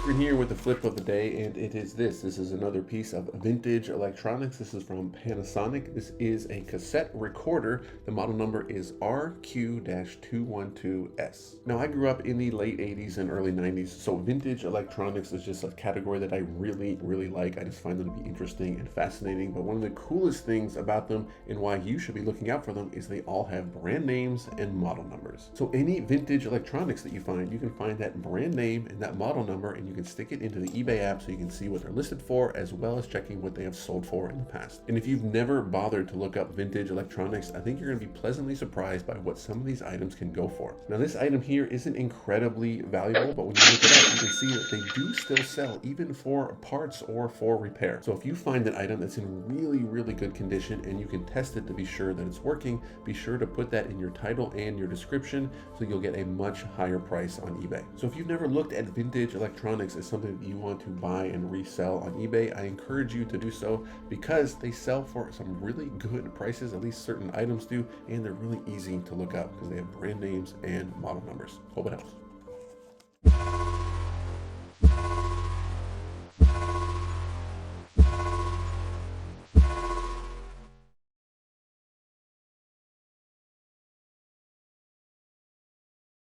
Screen here with the flip of the day, and it is this. This is another piece of vintage electronics. This is from Panasonic. This is a cassette recorder. The model number is RQ-212S. Now, I grew up in the late 80s and early 90s, so vintage electronics is just a category that I really like. I just find them to be interesting and fascinating, but one of the coolest things about them and why you should be looking out for them is they all have brand names and model numbers. So any vintage electronics that you can find that brand name and that model number, and you can stick it into the eBay app so you can see what they're listed for, as well as checking what they have sold for in the past. And if you've never bothered to look up vintage electronics, I think you're going to be pleasantly surprised by what some of these items can go for. Now, this item here isn't incredibly valuable, but when you look it up, you can see that they do still sell even for parts or for repair. So if you find an item that's in really good condition and you can test it to be sure that it's working, be sure to put that in your title and your description so you'll get a much higher price on eBay. So if you've never looked at vintage electronics as something that you want to buy and resell on eBay, I encourage you to do so because they sell for some really good prices, at least certain items do, and they're really easy to look up because they have brand names and model numbers. Hope it helps.